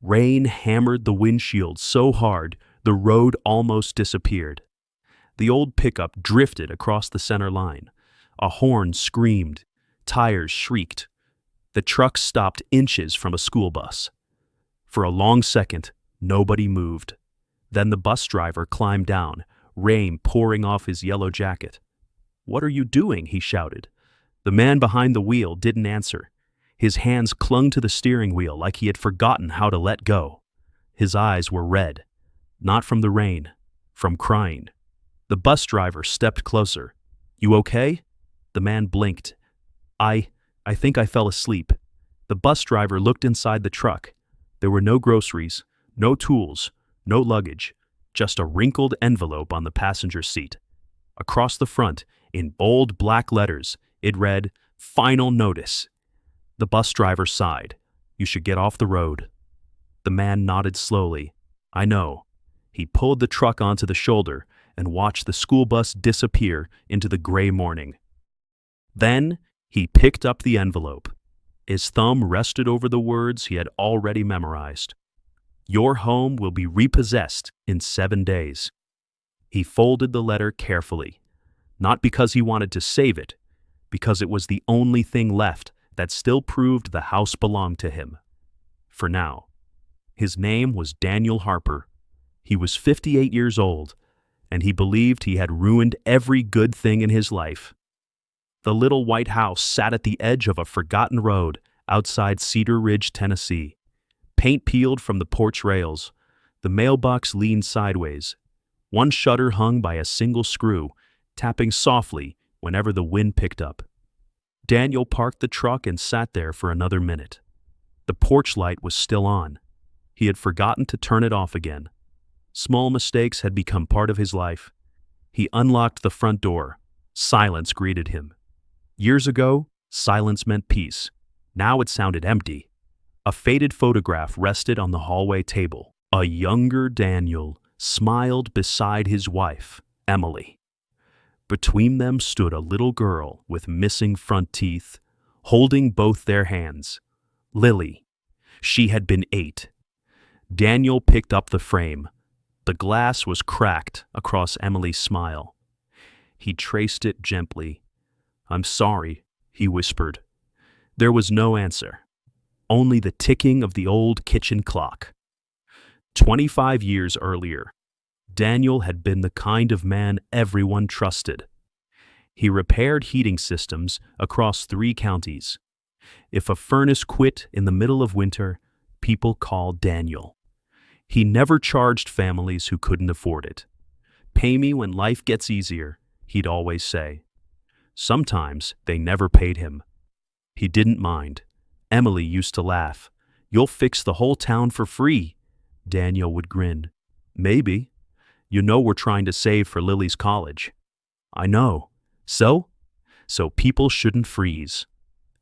Rain hammered the windshield so hard the road almost disappeared. The old pickup drifted across the center line. A horn screamed. Tires shrieked. The truck stopped inches from a school bus. For a long second, nobody moved. Then the bus driver climbed down, rain pouring off his yellow jacket. "What are you doing?" he shouted. The man behind the wheel didn't answer. His hands clung to the steering wheel like he had forgotten how to let go. His eyes were red, not from the rain, from crying. The bus driver stepped closer. "You okay?" The man blinked. I think I fell asleep." The bus driver looked inside the truck. There were no groceries, no tools, no luggage, just a wrinkled envelope on the passenger seat. Across the front, in bold black letters, it read, "Final notice." The bus driver sighed. "You should get off the road." The man nodded slowly. "I know." He pulled the truck onto the shoulder and watched the school bus disappear into the gray morning. Then he picked up the envelope. His thumb rested over the words he had already memorized. "Your home will be repossessed in 7 days." He folded the letter carefully, not because he wanted to save it, because it was the only thing left that still proved the house belonged to him. For now. His name was Daniel Harper. He was 58 years old, and he believed he had ruined every good thing in his life. The little white house sat at the edge of a forgotten road outside Cedar Ridge, Tennessee. Paint peeled from the porch rails. The mailbox leaned sideways. One shutter hung by a single screw, tapping softly whenever the wind picked up. Daniel parked the truck and sat there for another minute. The porch light was still on. He had forgotten to turn it off again. Small mistakes had become part of his life. He unlocked the front door. Silence greeted him. Years ago, silence meant peace. Now it sounded empty. A faded photograph rested on the hallway table. A younger Daniel smiled beside his wife, Emily. Between them stood a little girl with missing front teeth, holding both their hands. Lily. She had been 8. Daniel picked up the frame. The glass was cracked across Emily's smile. He traced it gently. "I'm sorry," he whispered. There was no answer, only the ticking of the old kitchen clock. 25 years earlier, Daniel had been the kind of man everyone trusted. He repaired heating systems across 3 counties. If a furnace quit in the middle of winter, people called Daniel. He never charged families who couldn't afford it. "Pay me when life gets easier," he'd always say. Sometimes they never paid him. He didn't mind. Emily used to laugh. "You'll fix the whole town for free." Daniel would grin. "Maybe. You know we're trying to save for Lily's college." "I know. So people shouldn't freeze."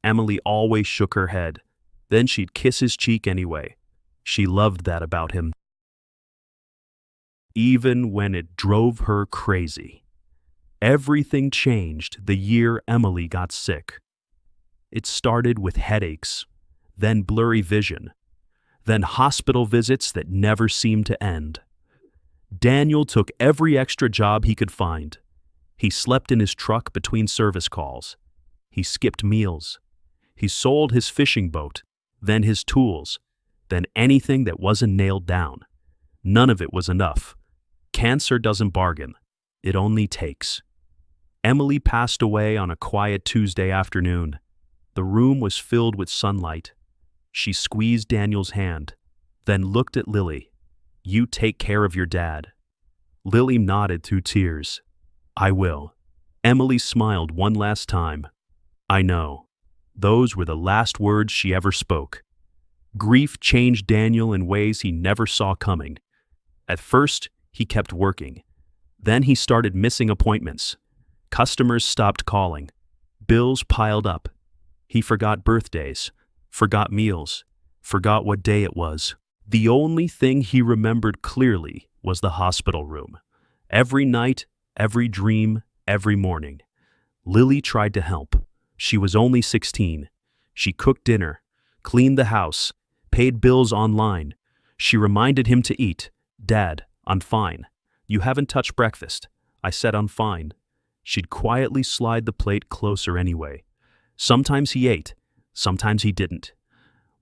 Emily always shook her head. Then she'd kiss his cheek anyway. She loved that about him. Even when it drove her crazy. Everything changed the year Emily got sick. It started with headaches, then blurry vision, then hospital visits that never seemed to end. Daniel took every extra job he could find. He slept in his truck between service calls. He skipped meals. He sold his fishing boat, then his tools, then anything that wasn't nailed down. None of it was enough. Cancer doesn't bargain. It only takes. Emily passed away on a quiet Tuesday afternoon. The room was filled with sunlight. She squeezed Daniel's hand, then looked at Lily. "You take care of your dad." Lily nodded through tears. "I will." Emily smiled one last time. "I know." Those were the last words she ever spoke. Grief changed Daniel in ways he never saw coming. At first, he kept working. Then he started missing appointments. Customers stopped calling. Bills piled up. He forgot birthdays, forgot meals, forgot what day it was. The only thing he remembered clearly was the hospital room. Every night, every dream, every morning. Lily tried to help. She was only 16. She cooked dinner, cleaned the house, paid bills online, She reminded him to eat. "Dad, I'm fine. You haven't touched breakfast." I said I'm fine. She'd quietly slide the plate closer anyway. Sometimes he ate, sometimes he didn't.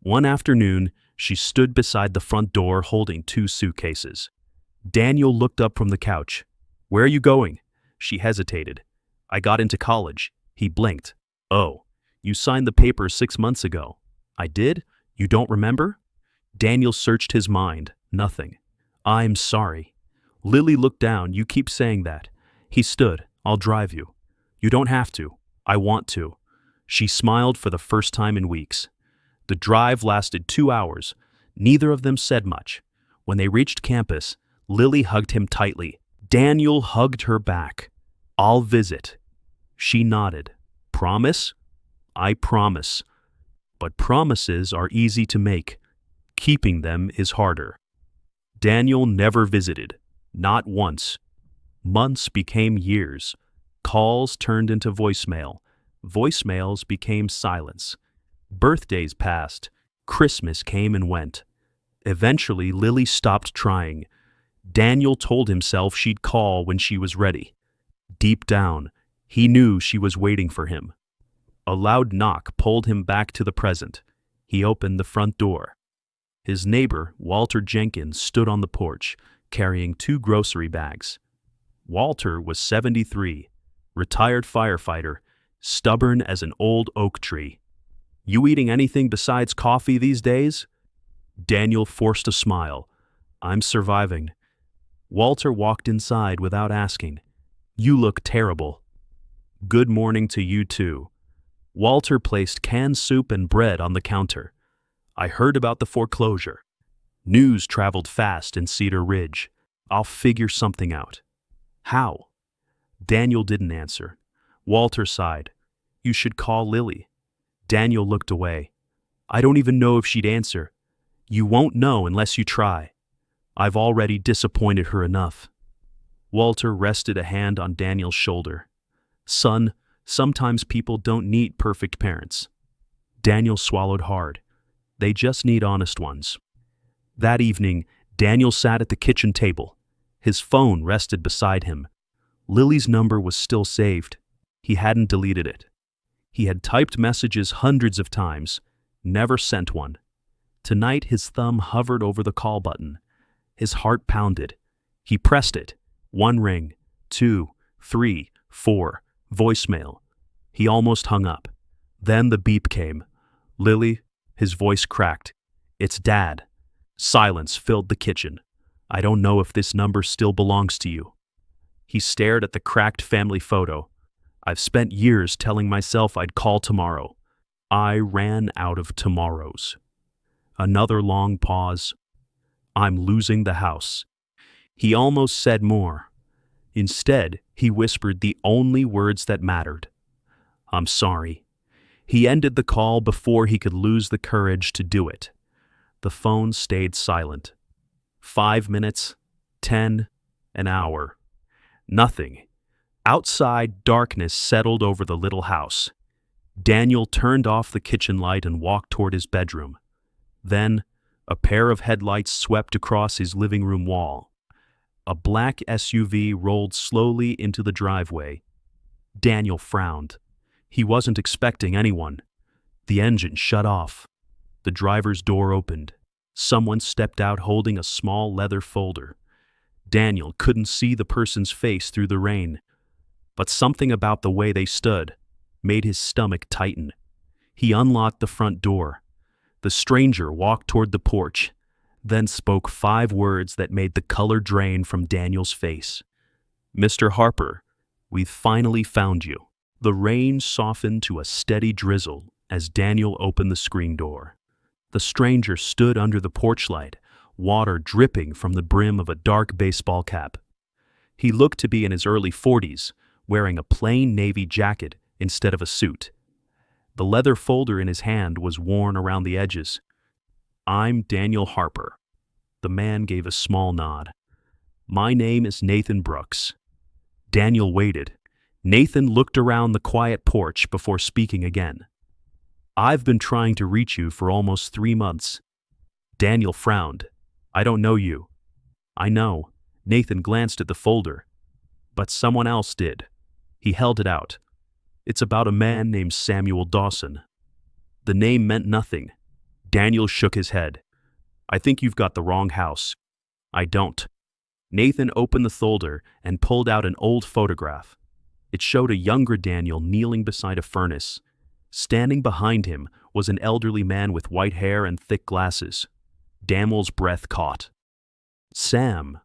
One afternoon, she stood beside the front door holding 2 suitcases. Daniel looked up from the couch. "Where are you going?" She hesitated. "I got into college." He blinked. "Oh, you signed the papers 6 months ago." "I did? You don't remember?" Daniel searched his mind. Nothing. "I'm sorry." Lily looked down. "You keep saying that." He stood. "I'll drive you." "You don't have to." "I want to." She smiled for the first time in weeks. The drive lasted 2 hours. Neither of them said much. When they reached campus, Lily hugged him tightly. Daniel hugged her back. "I'll visit." She nodded. "Promise?" "I promise." But promises are easy to make. Keeping them is harder. Daniel never visited. Not once. Months became years. Calls turned into voicemail. Voicemails became silence. Birthdays passed. Christmas came and went. Eventually, Lily stopped trying. Daniel told himself she'd call when she was ready. Deep down, he knew she was waiting for him. A loud knock pulled him back to the present. He opened the front door. His neighbor, Walter Jenkins, stood on the porch, carrying 2 grocery bags. Walter was 73, retired firefighter, stubborn as an old oak tree. "You eating anything besides coffee these days?" Daniel forced a smile. "I'm surviving." Walter walked inside without asking. "You look terrible." "Good morning to you too." Walter placed canned soup and bread on the counter. "I heard about the foreclosure. News traveled fast in Cedar Ridge. I'll figure something out." "How?" Daniel didn't answer. Walter sighed. "You should call Lily." Daniel looked away. "I don't even know if she'd answer." "You won't know unless you try." "I've already disappointed her enough." Walter rested a hand on Daniel's shoulder. "Son, sometimes people don't need perfect parents." Daniel swallowed hard. "They just need honest ones." That evening, Daniel sat at the kitchen table. His phone rested beside him. Lily's number was still saved. He hadn't deleted it. He had typed messages hundreds of times, never sent one. Tonight his thumb hovered over the call button. His heart pounded. He pressed it. 1 ring, 2, 3, 4, voicemail. He almost hung up. Then the beep came. "Lily?" His voice cracked. "It's Dad." Silence filled the kitchen. "I don't know if this number still belongs to you." He stared at the cracked family photo. "I've spent years telling myself I'd call tomorrow. I ran out of tomorrows." Another long pause. "I'm losing the house." He almost said more. Instead, he whispered the only words that mattered. "I'm sorry." He ended the call before he could lose the courage to do it. The phone stayed silent. 5 minutes, 10, an hour. Nothing. Outside, darkness settled over the little house. Daniel turned off the kitchen light and walked toward his bedroom. Then, a pair of headlights swept across his living room wall. A black SUV rolled slowly into the driveway. Daniel frowned. He wasn't expecting anyone. The engine shut off. The driver's door opened. Someone stepped out holding a small leather folder. Daniel couldn't see the person's face through the rain, but something about the way they stood made his stomach tighten. He unlocked the front door. The stranger walked toward the porch, then spoke 5 words that made the color drain from Daniel's face. "Mr. Harper, we've finally found you." The rain softened to a steady drizzle as Daniel opened the screen door. The stranger stood under the porch light, water dripping from the brim of a dark baseball cap. He looked to be in his early 40s, wearing a plain navy jacket instead of a suit. The leather folder in his hand was worn around the edges. "I'm Daniel Harper." The man gave a small nod. "My name is Nathan Brooks." Daniel waited. Nathan looked around the quiet porch before speaking again. "I've been trying to reach you for almost 3 months." Daniel frowned. I don't know you. I know. Nathan glanced at the folder. But someone else did. He held it out. It's about a man named Samuel Dawson. The name meant nothing. Daniel shook his head. I think you've got the wrong house. I don't. Nathan opened the folder and pulled out an old photograph. It showed a younger Daniel kneeling beside a furnace. Standing behind him was an elderly man with white hair and thick glasses. Daniel's breath caught. Sam.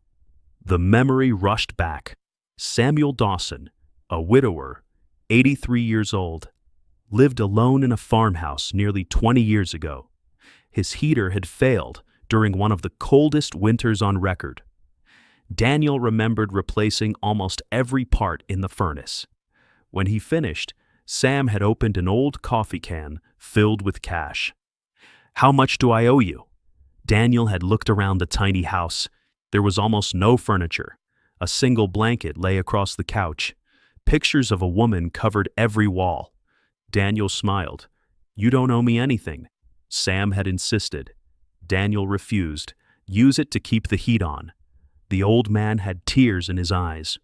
The memory rushed back. Samuel Dawson, a widower, 83 years old, lived alone in a farmhouse nearly 20 years ago. His heater had failed during one of the coldest winters on record. Daniel remembered replacing almost every part in the furnace. When he finished, Sam had opened an old coffee can filled with cash. How much do I owe you? Daniel had looked around the tiny house. There was almost no furniture. A single blanket lay across the couch. Pictures of a woman covered every wall. Daniel smiled. You don't owe me anything. Sam had insisted. Daniel refused. Use it to keep the heat on. The old man had tears in his eyes.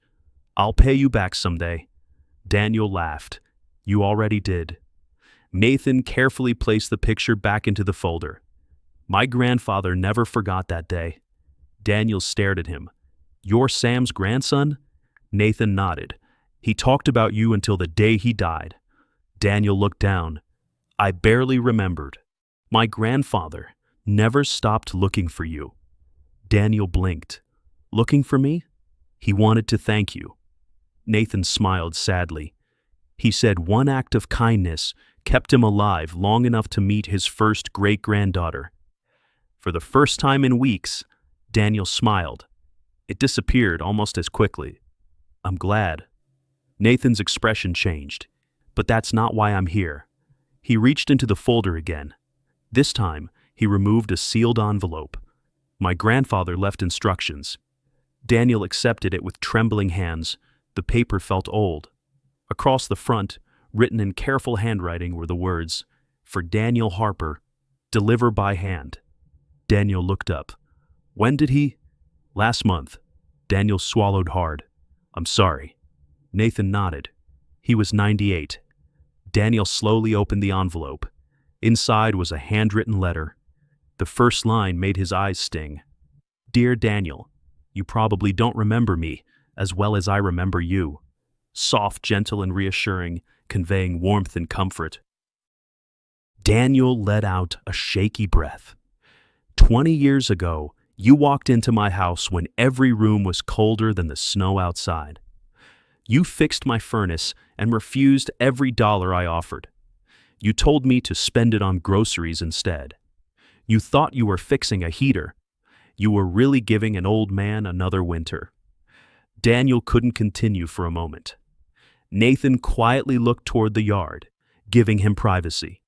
I'll pay you back someday. Daniel laughed. You already did. Nathan carefully placed the picture back into the folder. My grandfather never forgot that day. Daniel stared at him. You're Sam's grandson? Nathan nodded. He talked about you until the day he died. Daniel looked down. I barely remembered. My grandfather never stopped looking for you. Daniel blinked. Looking for me? He wanted to thank you. Nathan smiled sadly. He said one act of kindness kept him alive long enough to meet his first great-granddaughter. For the first time in weeks, Daniel smiled. It disappeared almost as quickly. I'm glad. Nathan's expression changed. But that's not why I'm here. He reached into the folder again. This time, he removed a sealed envelope. My grandfather left instructions. Daniel accepted it with trembling hands. The paper felt old. Across the front, written in careful handwriting, were the words, For Daniel Harper, deliver by hand. Daniel looked up. When did he? Last month. Daniel swallowed hard. I'm sorry. Nathan nodded. He was 98. Daniel slowly opened the envelope. Inside was a handwritten letter. The first line made his eyes sting. Dear Daniel, you probably don't remember me as well as I remember you. Soft, gentle, and reassuring, conveying warmth and comfort. Daniel let out a shaky breath. 20 years ago, you walked into my house when every room was colder than the snow outside. You fixed my furnace and refused every dollar I offered. You told me to spend it on groceries instead. You thought you were fixing a heater. You were really giving an old man another winter. Daniel couldn't continue for a moment. Nathan quietly looked toward the yard, giving him privacy.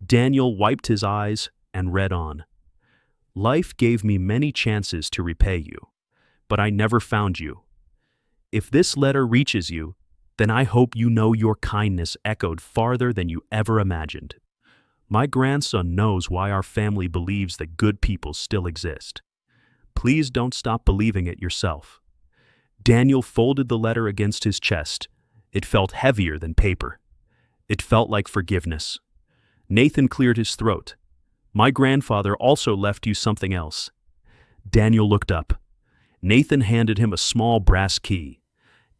Daniel wiped his eyes and read on. Life gave me many chances to repay you, but I never found you. If this letter reaches you, then I hope you know your kindness echoed farther than you ever imagined. My grandson knows why our family believes that good people still exist. Please don't stop believing it yourself. Daniel folded the letter against his chest. It felt heavier than paper. It felt like forgiveness. Nathan cleared his throat. My grandfather also left you something else. Daniel looked up. Nathan handed him a small brass key.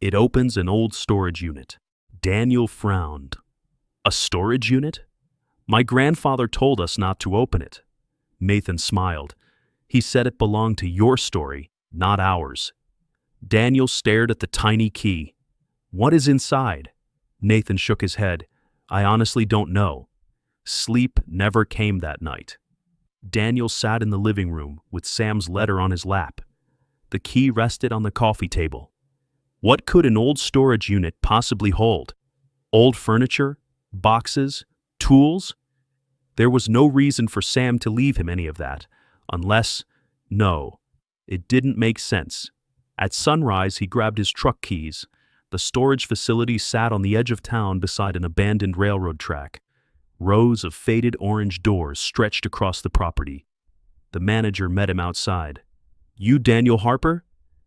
It opens an old storage unit. Daniel frowned. A storage unit? My grandfather told us not to open it. Nathan smiled. He said it belonged to your story, not ours. Daniel stared at the tiny key. What is inside? Nathan shook his head. I honestly don't know. Sleep never came that night. Daniel sat in the living room with Sam's letter on his lap. The key rested on the coffee table. What could an old storage unit possibly hold? Old furniture? Boxes? Tools? There was no reason for Sam to leave him any of that, unless, no, it didn't make sense. At sunrise, he grabbed his truck keys. The storage facility sat on the edge of town beside an abandoned railroad track. Rows of faded orange doors stretched across the property. The manager met him outside. "You Daniel Harper?"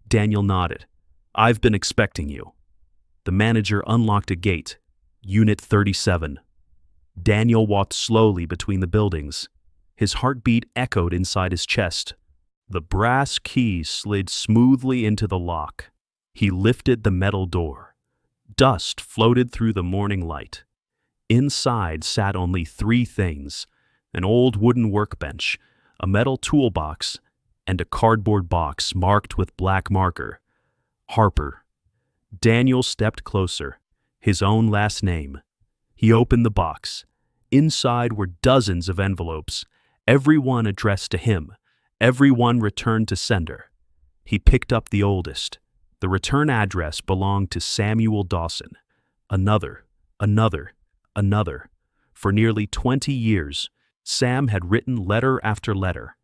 Daniel nodded. "I've been expecting you." The manager unlocked a gate. Unit 37. Daniel walked slowly between the buildings. His heartbeat echoed inside his chest. The brass key slid smoothly into the lock. He lifted the metal door. Dust floated through the morning light. Inside sat only three things: an old wooden workbench, a metal toolbox, and a cardboard box marked with black marker. Harper. Daniel stepped closer, his own last name. He opened the box. Inside were dozens of envelopes, every one addressed to him, every one returned to sender. He picked up the oldest. The return address belonged to Samuel Dawson. Another. For nearly 20 years, Sam had written letter after letter.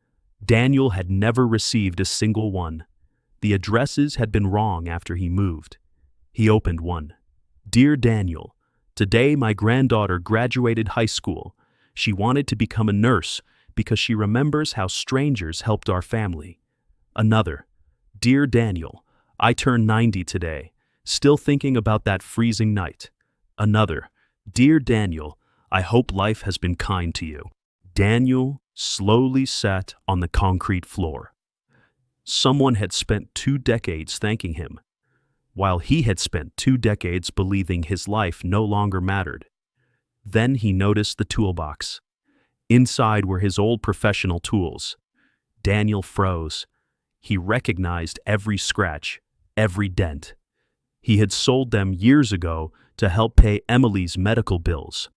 Daniel had never received a single one. The addresses had been wrong after he moved. He opened one. "Dear Daniel, today my granddaughter graduated high school. She wanted to become a nurse because she remembers how strangers helped our family." Another. "Dear Daniel, I turned 90 today, still thinking about that freezing night." Another. "Dear Daniel, I hope life has been kind to you." Daniel slowly sat on the concrete floor. Someone had spent 2 decades thanking him, while he had spent 2 decades believing his life no longer mattered. Then he noticed the toolbox. Inside were his old professional tools. Daniel froze. He recognized every scratch, every dent. He had sold them years ago to help pay Emily's medical bills.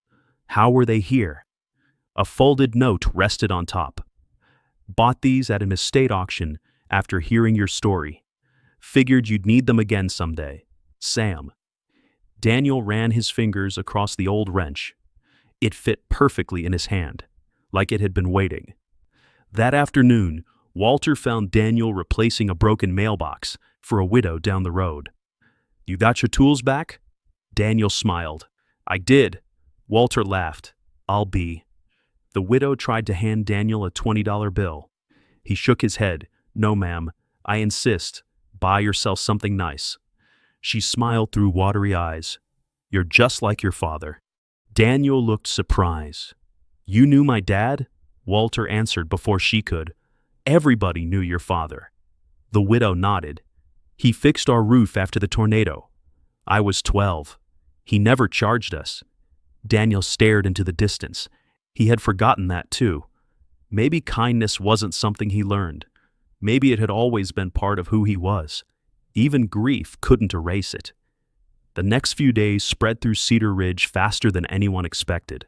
How were they here? A folded note rested on top. "Bought these at an estate auction after hearing your story. Figured you'd need them again someday. Sam." Daniel ran his fingers across the old wrench. It fit perfectly in his hand, like it had been waiting. That afternoon, Walter found Daniel replacing a broken mailbox for a widow down the road. "You got your tools back?" Daniel smiled. "I did." Walter laughed. "I'll be." The widow tried to hand Daniel a $20 bill. He shook his head. "No, ma'am. I insist. Buy yourself something nice." She smiled through watery eyes. "You're just like your father." Daniel looked surprised. "You knew my dad?" Walter answered before she could. "Everybody knew your father." The widow nodded. "He fixed our roof after the tornado. I was 12. He never charged us." Daniel stared into the distance. He had forgotten that too. Maybe kindness wasn't something he learned. Maybe it had always been part of who he was. Even grief couldn't erase it. The next few days spread through Cedar Ridge faster than anyone expected.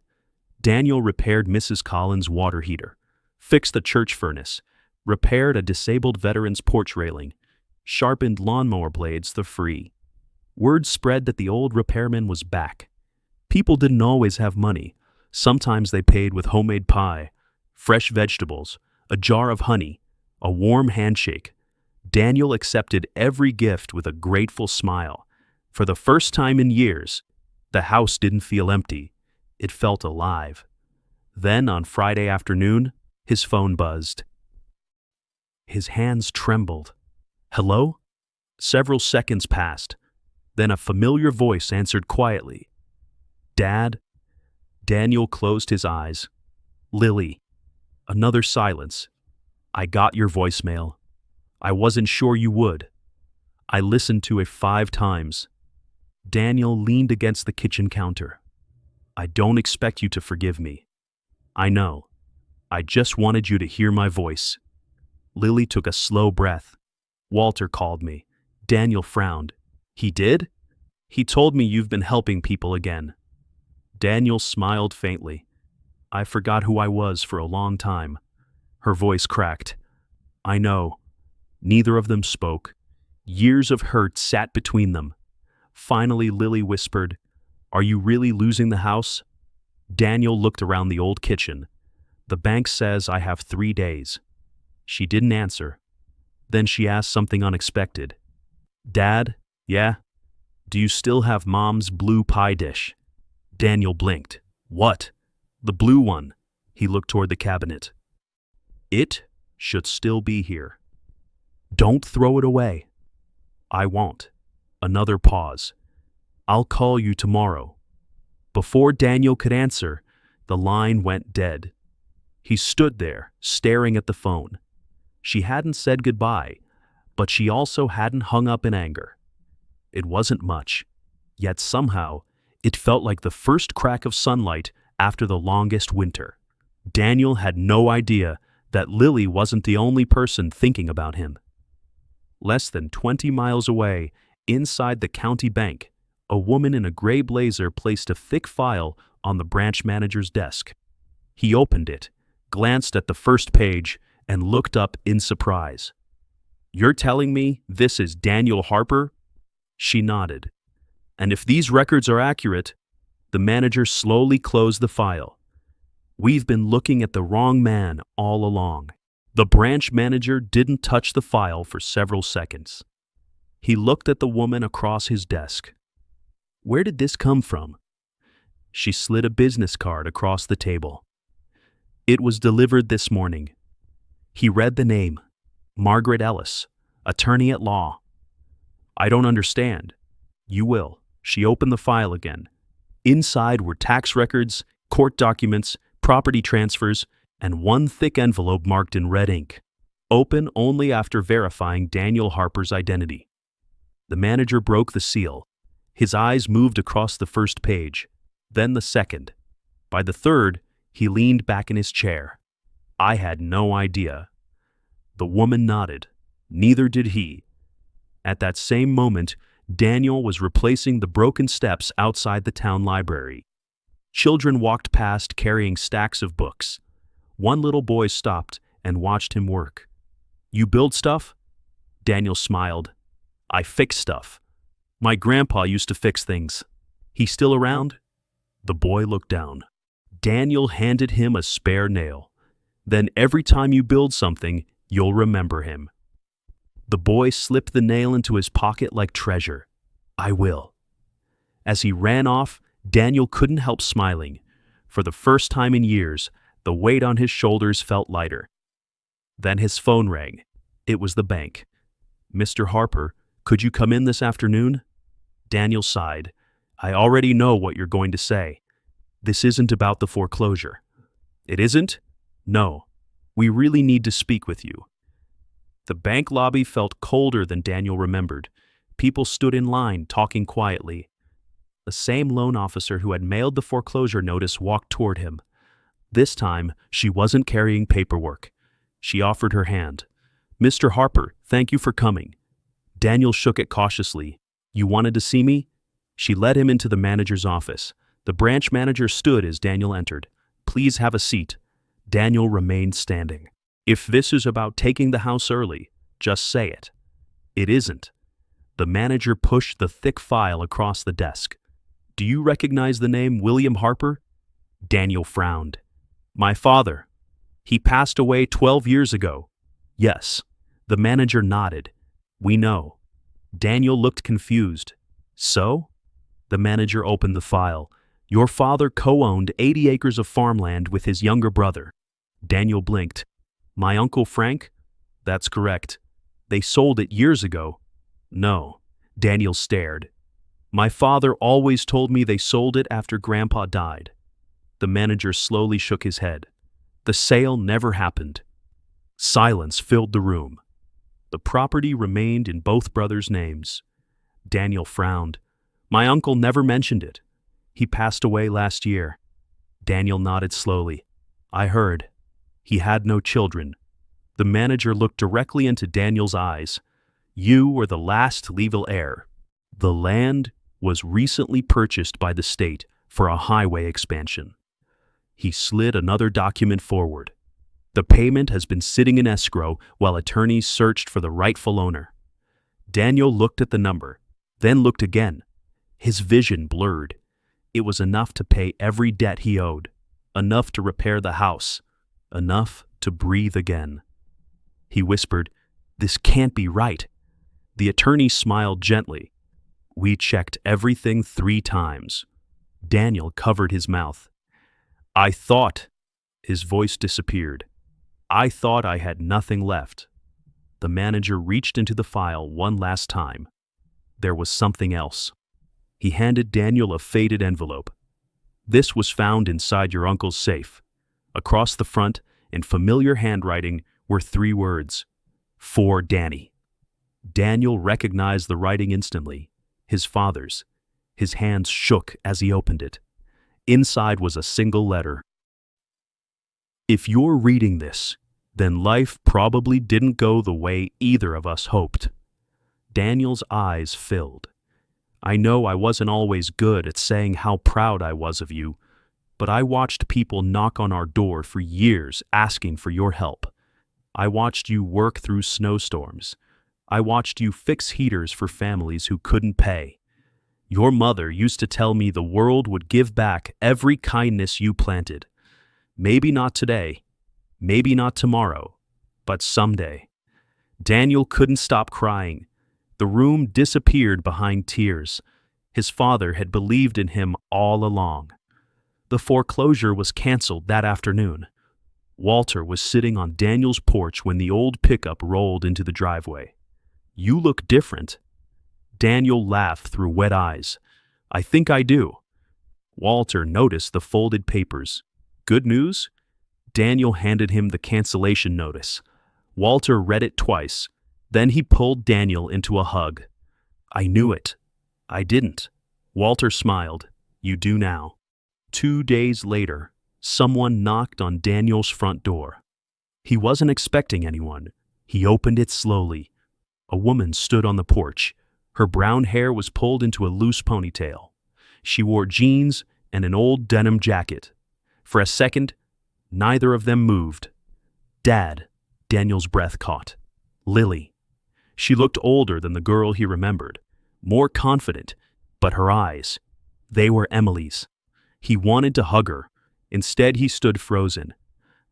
Daniel repaired Mrs. Collins' water heater, fixed the church furnace, repaired a disabled veteran's porch railing, sharpened lawnmower blades for free. Word spread that the old repairman was back. People didn't always have money. Sometimes they paid with homemade pie, fresh vegetables, a jar of honey, a warm handshake. Daniel accepted every gift with a grateful smile. For the first time in years, the house didn't feel empty. It felt alive. Then, on Friday afternoon, his phone buzzed. His hands trembled. "Hello?" Several seconds passed. Then a familiar voice answered quietly. "Dad?" Daniel closed his eyes. "Lily." Another silence. "I got your voicemail. I wasn't sure you would." I listened to it 5 times. Daniel leaned against the kitchen counter. "I don't expect you to forgive me. I know. I just wanted you to hear my voice." Lily took a slow breath. "Walter called me." Daniel frowned. "He did?" "He told me you've been helping people again." Daniel smiled faintly. "I forgot who I was for a long time." Her voice cracked. "I know." Neither of them spoke. Years of hurt sat between them. Finally, Lily whispered, "Are you really losing the house?" Daniel looked around the old kitchen. "The bank says I have 3 days." She didn't answer. Then she asked something unexpected. "Dad, yeah? Do you still have Mom's blue pie dish?" Daniel blinked. "What?" "The blue one." He looked toward the cabinet. "It?" should still be here. Don't throw it away. I won't. Another pause. I'll call you tomorrow. Before Daniel could answer, the line went dead. He stood there, staring at the phone. She hadn't said goodbye, but she also hadn't hung up in anger. It wasn't much, yet somehow it felt like the first crack of sunlight after the longest winter. Daniel had no idea that Lily wasn't the only person thinking about him. Less than 20 miles away, inside the county bank, a woman in a gray blazer placed a thick file on the branch manager's desk. He opened it, glanced at the first page, and looked up in surprise. "You're telling me this is Daniel Harper?" She nodded. "And if these records are accurate," the manager slowly closed the file. "We've been looking at the wrong man all along." The branch manager didn't touch the file for several seconds. He looked at the woman across his desk. "Where did this come from?" She slid a business card across the table. "It was delivered this morning." He read the name, Margaret Ellis, attorney at law. "I don't understand." "You will." She opened the file again. Inside were tax records, court documents, property transfers, and one thick envelope marked in red ink. Open only after verifying Daniel Harper's identity. The manager broke the seal. His eyes moved across the first page, then the second. By the third, he leaned back in his chair. "I had no idea." The woman nodded. Neither did he. At that same moment, Daniel was replacing the broken steps outside the town library. Children walked past carrying stacks of books. One little boy stopped and watched him work. "You build stuff?" Daniel smiled. "I fix stuff. My grandpa used to fix things." "He's still around?" The boy looked down. Daniel handed him a spare nail. "Then every time you build something, you'll remember him." The boy slipped the nail into his pocket like treasure. "I will." As he ran off, Daniel couldn't help smiling. For the first time in years, the weight on his shoulders felt lighter. Then his phone rang. It was the bank. "Mr. Harper, could you come in this afternoon?" Daniel sighed. "I already know what you're going to say. This isn't about the foreclosure." "It isn't?" "No. We really need to speak with you." The bank lobby felt colder than Daniel remembered. People stood in line, talking quietly. The same loan officer who had mailed the foreclosure notice walked toward him. This time, she wasn't carrying paperwork. She offered her hand. "Mr. Harper, thank you for coming." Daniel shook it cautiously. "You wanted to see me?" She led him into the manager's office. The branch manager stood as Daniel entered. "Please have a seat." Daniel remained standing. "If this is about taking the house early, just say it." "It isn't." The manager pushed the thick file across the desk. "Do you recognize the name William Harper?" Daniel frowned. "My father. He passed away 12 years ago." "Yes." The manager nodded. "We know." Daniel looked confused. "So?" The manager opened the file. "Your father co-owned 80 acres of farmland with his younger brother." Daniel blinked. "My Uncle Frank?" "That's correct." "They sold it years ago." "No." Daniel stared. "My father always told me they sold it after Grandpa died." The manager slowly shook his head. "The sale never happened." Silence filled the room. The property remained in both brothers' names. Daniel frowned. "My uncle never mentioned it. He passed away last year." Daniel nodded slowly. "I heard. He had no children." The manager looked directly into Daniel's eyes. "You were the last legal heir. The land was recently purchased by the state for a highway expansion." He slid another document forward. "The payment has been sitting in escrow while attorneys searched for the rightful owner." Daniel looked at the number, then looked again. His vision blurred. It was enough to pay every debt he owed, enough to repair the house, enough to breathe again. He whispered, "This can't be right." The attorney smiled gently. "We checked everything 3 times." Daniel covered his mouth. "I thought." His voice disappeared. I thought I had nothing left. The manager reached into the file one last time. There was something else. He handed Daniel a faded envelope. This was found inside your uncle's safe. Across the front, in familiar handwriting, were 3 words. For Danny. Daniel recognized the writing instantly. His father's. His hands shook as he opened it. Inside was a single letter. If you're reading this, then life probably didn't go the way either of us hoped. Daniel's eyes filled. I know I wasn't always good at saying how proud I was of you, but I watched people knock on our door for years asking for your help. I watched you work through snowstorms. I watched you fix heaters for families who couldn't pay. Your mother used to tell me the world would give back every kindness you planted. Maybe not today, maybe not tomorrow, but someday. Daniel couldn't stop crying. The room disappeared behind tears. His father had believed in him all along. The foreclosure was canceled that afternoon. Walter was sitting on Daniel's porch when the old pickup rolled into the driveway. You look different. Daniel laughed through wet eyes. I think I do. Walter noticed the folded papers. Good news? Daniel handed him the cancellation notice. Walter read it twice. Then he pulled Daniel into a hug. I knew it. I didn't. Walter smiled. You do now. 2 days later, someone knocked on Daniel's front door. He wasn't expecting anyone. He opened it slowly. A woman stood on the porch. Her brown hair was pulled into a loose ponytail. She wore jeans and an old denim jacket. For a second, neither of them moved. Dad, Daniel's breath caught. Lily. She looked older than the girl he remembered, more confident, but her eyes, they were Emily's. He wanted to hug her. Instead, he stood frozen.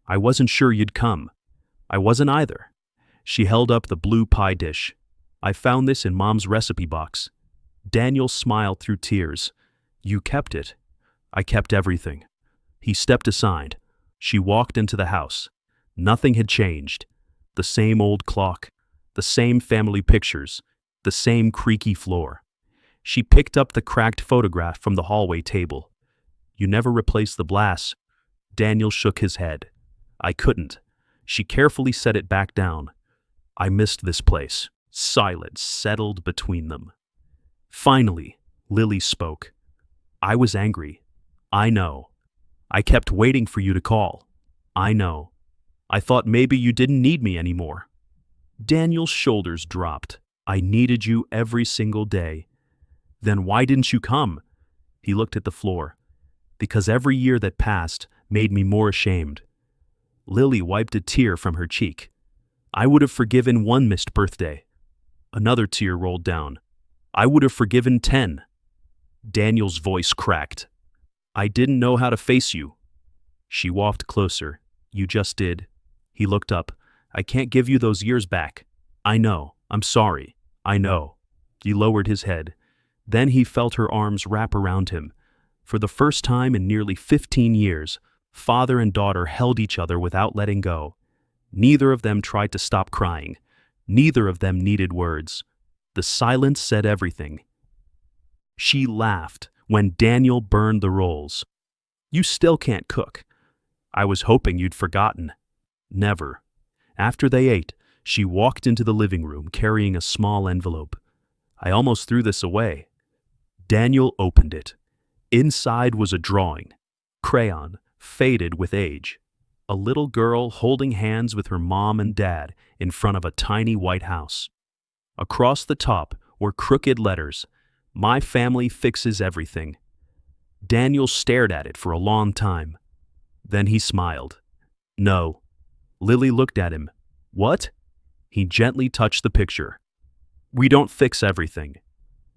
I wasn't sure you'd come. I wasn't either. She held up the blue pie dish. I found this in Mom's recipe box. Daniel smiled through tears. You kept it. I kept everything. He stepped aside. She walked into the house. Nothing had changed. The same old clock, the same family pictures, the same creaky floor. She picked up the cracked photograph from the hallway table. You never replaced the glass. Daniel shook his head. I couldn't. She carefully set it back down. I missed this place. Silence settled between them. Finally, Lily spoke. I was angry. I know. I kept waiting for you to call. I know. I thought maybe you didn't need me anymore. Daniel's shoulders dropped. I needed you every single day. Then why didn't you come? He looked at the floor. Because every year that passed made me more ashamed. Lily wiped a tear from her cheek. I would have forgiven 1 missed birthday. Another tear rolled down. I would have forgiven 10. Daniel's voice cracked. I didn't know how to face you. She walked closer. You just did. He looked up. I can't give you those years back. I know. I'm sorry. I know. He lowered his head. Then he felt her arms wrap around him. For the first time in nearly 15 years, father and daughter held each other without letting go. Neither of them tried to stop crying. Neither of them needed words. The silence said everything. She laughed when Daniel burned the rolls. You still can't cook. I was hoping you'd forgotten. Never. After they ate, she walked into the living room carrying a small envelope. I almost threw this away. Daniel opened it. Inside was a drawing. Crayon, faded with age. A little girl holding hands with her mom and dad in front of a tiny white house. Across the top were crooked letters. My family fixes everything. Daniel stared at it for a long time. Then he smiled. No. Lily looked at him. What? He gently touched the picture. We don't fix everything.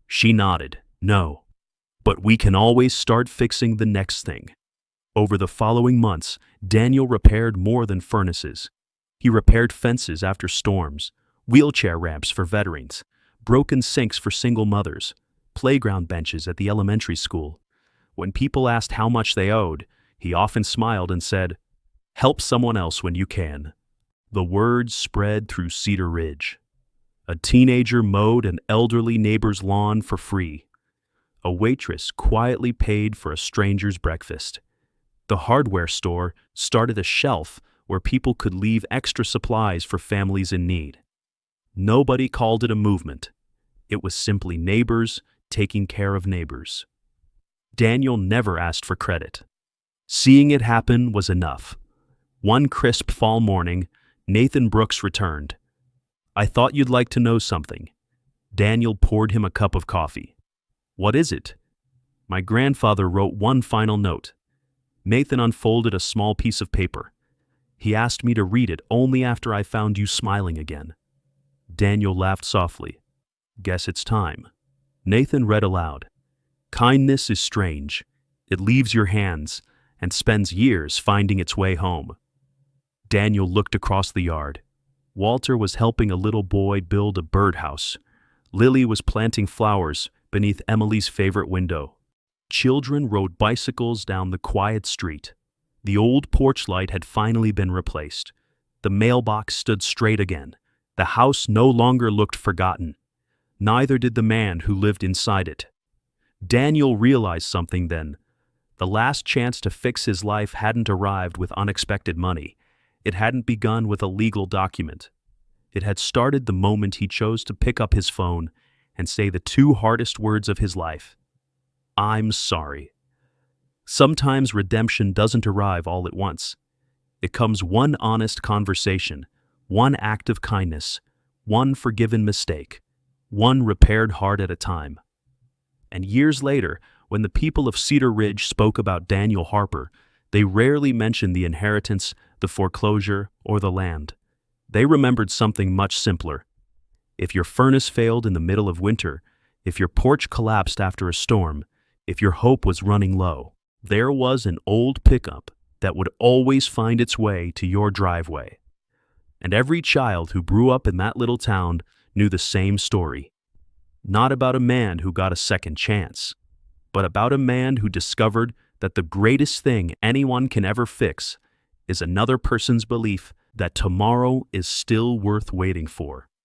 She nodded. No. But we can always start fixing the next thing. Over the following months, Daniel repaired more than furnaces. He repaired fences after storms, wheelchair ramps for veterans, broken sinks for single mothers, playground benches at the elementary school. When people asked how much they owed, he often smiled and said, "Help someone else when you can. The word spread through Cedar Ridge. A teenager mowed an elderly neighbor's lawn for free. A waitress quietly paid for a stranger's breakfast. The hardware store started a shelf where people could leave extra supplies for families in need. Nobody called it a movement. It was simply neighbors taking care of neighbors. Daniel never asked for credit. Seeing it happen was enough. One crisp fall morning, Nathan Brooks returned. "I thought you'd like to know something." Daniel poured him a cup of coffee. "What is it?" "My grandfather wrote one final note." Nathan unfolded a small piece of paper. "He asked me to read it only after I found you smiling again." Daniel laughed softly. "Guess it's time." Nathan read aloud. "Kindness is strange. It leaves your hands and spends years finding its way home." Daniel looked across the yard. Walter was helping a little boy build a birdhouse. Lily was planting flowers beneath Emily's favorite window. Children rode bicycles down the quiet street. The old porch light had finally been replaced. The mailbox stood straight again. The house no longer looked forgotten. Neither did the man who lived inside it. Daniel realized something then. The last chance to fix his life hadn't arrived with unexpected money. It hadn't begun with a legal document. It had started the moment he chose to pick up his phone and say the two hardest words of his life: "I'm sorry." Sometimes redemption doesn't arrive all at once. It comes one honest conversation, one act of kindness, one forgiven mistake, one repaired heart at a time. And years later, when the people of Cedar Ridge spoke about Daniel Harper, they rarely mentioned the inheritance, the foreclosure, or the land. They remembered something much simpler. If your furnace failed in the middle of winter, if your porch collapsed after a storm, if your hope was running low, there was an old pickup that would always find its way to your driveway. And every child who grew up in that little town knew the same story. Not about a man who got a second chance, but about a man who discovered that the greatest thing anyone can ever fix is another person's belief that tomorrow is still worth waiting for.